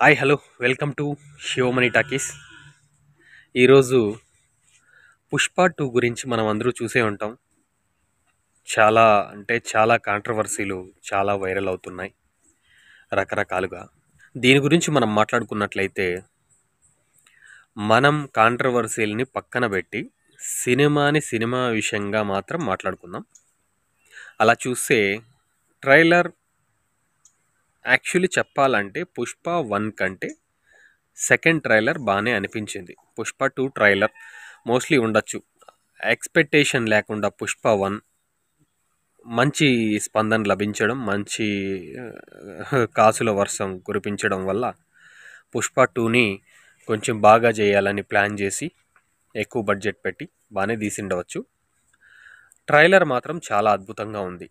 Hi hello welcome to Shivamani talkies. ఈరోజు పుష్ప 2 గురించి మనం అందరూ చూసే ఉంటాం. చాలా అంటే చాలా కాంట్రవర్సీలు చాలా వైరల్ అవుతున్నాయి రకరకాలుగా. దీని గురించి మనం మాట్లాడుకున్నట్లయితే మనం కాంట్రవర్సీలని పక్కన పెట్టి సినిమాని సినిమా విషయంగా మాత్రం మాట్లాడుకుందాం. అలా చూస్తే ట్రైలర్ యాక్చువల్లీ చెప్పాలంటే పుష్ప 1 కంటే సెకండ్ ట్రైలర్ బాగానే అనిపించింది. పుష్ప 2 ట్రైలర్ మోస్ట్లీ ఉండొచ్చు. ఎక్స్పెక్టేషన్ లేకుండా పుష్ప 1 మంచి స్పందన లభించడం, మంచి కాసుల వర్షం కురిపించడం వల్ల పుష్ప 2ని కొంచెం బాగా చేయాలని ప్లాన్ చేసి ఎక్కువ బడ్జెట్ పెట్టి బాగానే తీసిండవచ్చు. ట్రైలర్ మాత్రం చాలా అద్భుతంగా ఉంది.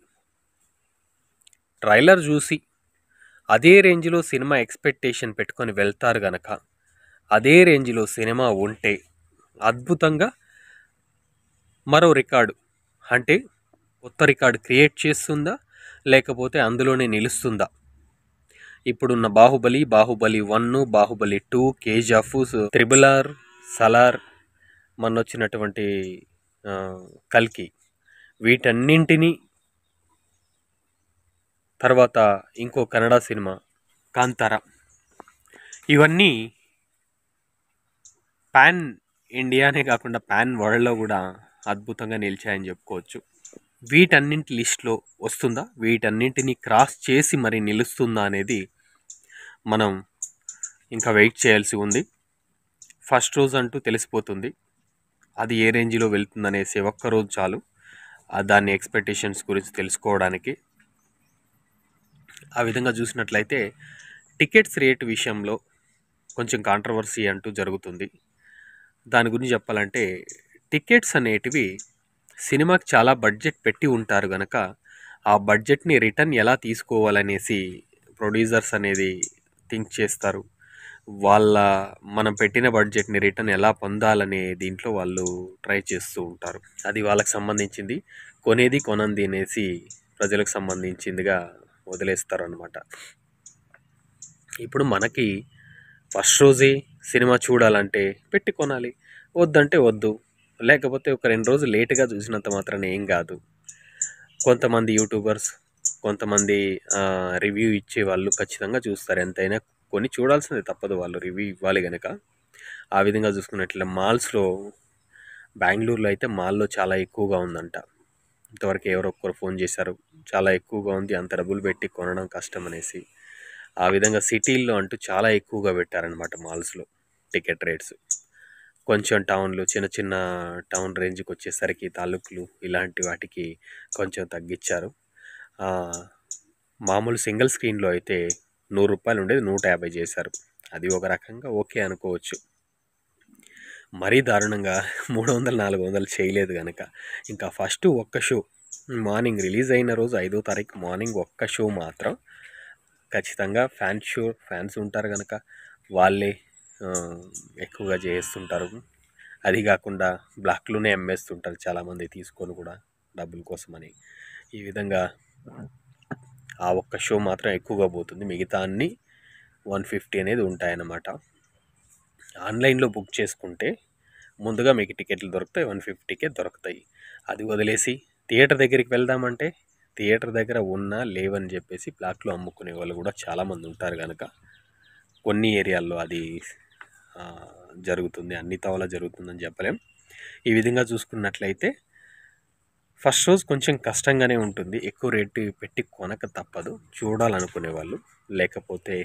ట్రైలర్ చూసి అదే రేంజ్లో సినిమా ఎక్స్పెక్టేషన్ పెట్టుకొని వెళ్తారు గనక, అదే రేంజ్లో సినిమా ఉంటే అద్భుతంగా మరో రికార్డు అంటే కొత్త రికార్డు క్రియేట్ చేస్తుందా, లేకపోతే అందులోనే నిలుస్తుందా? ఇప్పుడున్న Baahubali 1, Baahubali 2, KGF, triple R, Salaar, మొన్నొచ్చినటువంటి కల్కి, వీటన్నింటినీ తర్వాత ఇంకో కన్నడ సినిమా కాంతార, ఇవన్నీ పాన్ ఇండియానే కాకుండా పాన్ వరల్డ్లో కూడా అద్భుతంగా నిలిచాయని చెప్పుకోవచ్చు. వీటన్నింటి లిస్ట్లో వస్తుందా, వీటన్నింటినీ క్రాస్ చేసి మరి నిలుస్తుందా అనేది మనం ఇంకా వెయిట్ చేయాల్సి ఉంది. ఫస్ట్ రోజు అంటూ తెలిసిపోతుంది అది ఏ రేంజ్లో వెళ్తుందనేసి. ఒక్కరోజు చాలు దాని ఎక్స్పెక్టేషన్స్ గురించి తెలుసుకోవడానికి. ఆ విధంగా చూసినట్లయితే టికెట్స్ రేట్ విషయంలో కొంచెం కాంట్రవర్సీ అంటూ జరుగుతుంది. దాని గురించి చెప్పాలంటే టికెట్స్ అనేటివి సినిమాకి చాలా బడ్జెట్ పెట్టి ఉంటారు కనుక ఆ బడ్జెట్ని రిటర్న్ ఎలా తీసుకోవాలనేసి ప్రొడ్యూసర్స్ అనేది థింక్ చేస్తారు. మనం పెట్టిన బడ్జెట్ని రిటర్న్ ఎలా పొందాలనే దీంట్లో వాళ్ళు ట్రై చేస్తూ ఉంటారు. అది వాళ్ళకి సంబంధించింది. కొనేది కొనంది అనేసి ప్రజలకు సంబంధించిందిగా వదిలేస్తారు అన్నమాట. ఇప్పుడు మనకి ఫస్ట్ రోజే సినిమా చూడాలంటే పెట్టి కొనాలి, వద్దంటే వద్దు, లేకపోతే ఒక 2 రోజులు లేటుగా చూసినంత మాత్రాన ఏం కాదు. కొంతమంది యూట్యూబర్స్, కొంతమంది రివ్యూ ఇచ్చే వాళ్ళు ఖచ్చితంగా చూస్తారు. ఎంతైనా కొని చూడాల్సిందే, తప్పదు, వాళ్ళు రివ్యూ ఇవ్వాలి కనుక. ఆ విధంగా చూసుకున్నట్లయితే మాల్స్లో, బెంగళూరులో అయితే మాల్లో చాలా ఎక్కువగా ఉందంట. ఇంతవరకు ఎవరో ఒక్కరు ఫోన్ చేశారు, చాలా ఎక్కువగా ఉంది, అంత డబ్బులు పెట్టి కొనడం కష్టం అనేసి. ఆ విధంగా సిటీల్లో అంటూ చాలా ఎక్కువగా పెట్టారనమాట మాల్స్లో టికెట్ రేట్స్. కొంచెం టౌన్లు, చిన్న చిన్న టౌన్ రేంజ్కి వచ్చేసరికి తాలూకులు ఇలాంటి వాటికి కొంచెం తగ్గించారు. మామూలు సింగిల్ స్క్రీన్లో అయితే ₹100 ఉండేది 150 చేశారు. అది ఒక రకంగా ఓకే అనుకోవచ్చు. మరీ దారుణంగా 300, 400 చేయలేదు కనుక ఇంకా ఫస్ట్ ఒక్క షో మార్నింగ్ రిలీజ్ అయిన రోజు 5వ తారీఖు మార్నింగ్ ఒక్క షో మాత్రం ఖచ్చితంగా ఫ్యాన్స్ ఉంటారు కనుక వాళ్ళే ఎక్కువగా చేస్తుంటారు. అది కాకుండా బ్లాక్లోనే అమ్మేస్తుంటారు చాలామంది తీసుకొని కూడా డబ్బుల కోసమని. ఈ విధంగా ఆ ఒక్క షో మాత్రం ఎక్కువగా పోతుంది, మిగతా అన్నీ 150 అనేది ఉంటాయన్నమాట. ఆన్లైన్లో బుక్ చేసుకుంటే ముందుగా మీకు టికెట్లు దొరుకుతాయి, 150కే దొరుకుతాయి. అది వదిలేసి థియేటర్ దగ్గరికి వెళ్దామంటే థియేటర్ దగ్గర ఉన్నా లేవని చెప్పేసి బ్లాక్లో అమ్ముకునే వాళ్ళు కూడా చాలామంది ఉంటారు కనుక కొన్ని ఏరియాల్లో అది జరుగుతుంది. అన్ని తావలా జరుగుతుందని చెప్పలేం. ఈ విధంగా చూసుకున్నట్లయితే ఫస్ట్ రోజు కొంచెం కష్టంగానే ఉంటుంది, ఎక్కువ రేటు పెట్టి కొనక తప్పదు చూడాలనుకునే వాళ్ళు. లేకపోతే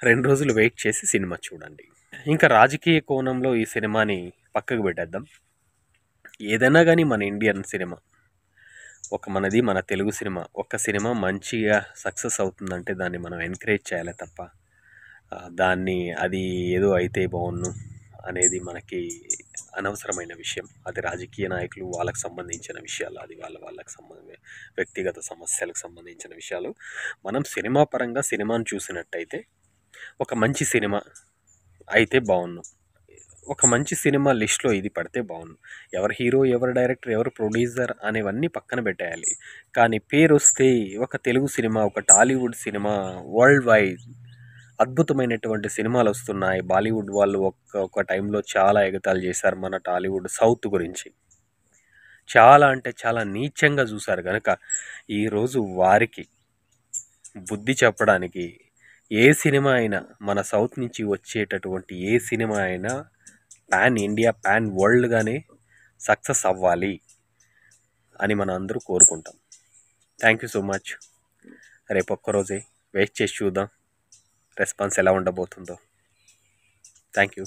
2 రోజులు వెయిట్ చేసి సినిమా చూడండి. ఇంకా రాజకీయ కోణంలో ఈ సినిమాని పక్కకు పెట్టేద్దాం. ఏదైనా కానీ మన ఇండియన్ సినిమా, మన తెలుగు సినిమా, ఒక సినిమా మంచిగా సక్సెస్ అవుతుందంటే దాన్ని మనం ఎంకరేజ్ చేయాలి తప్ప దాన్ని అది ఏదో అయితే బాగున్ను అనేది మనకి అనవసరమైన విషయం. అది రాజకీయ నాయకులు వాళ్ళకి సంబంధించిన విషయాలు, అది వాళ్ళకి వ్యక్తిగత సమస్యలకు సంబంధించిన విషయాలు. మనం సినిమా పరంగా సినిమాను చూసినట్టయితే ఒక మంచి సినిమా అయితే బాగున్ను, ఒక మంచి సినిమా లిస్ట్లో ఇది పడితే బాగుండు. ఎవరు హీరో, ఎవరు డైరెక్టర్, ఎవరు ప్రొడ్యూసర్ అనేవన్నీ పక్కన పెట్టేయాలి. కానీ పేరు వస్తే ఒక తెలుగు సినిమా, ఒక టాలీవుడ్ సినిమా వరల్డ్ వైడ్ అద్భుతమైనటువంటి సినిమాలొస్తున్నాయి. బాలీవుడ్ వాళ్ళు ఒక టైంలో చాలా ఎగతాళి చేశారు మన టాలీవుడ్, సౌత్ గురించి. చాలా అంటే చాలా నీచంగా చూశారు గనక, ఈరోజు వారికి బుద్ధి చెప్పడానికి ఏ సినిమా అయినా, మన సౌత్ నుంచి వచ్చేటటువంటి ఏ సినిమా అయినా పాన్ ఇండియా, పాన్ వరల్డ్‌గానే సక్సెస్ అవ్వాలి అని మనం అందరూ కోరుకుంటాం. Thank you so much. రేపు ఒక్కరోజే వెయిట్ చేసి చూద్దాం రెస్పాన్స్ ఎలా ఉండబోతుందో. Thank you.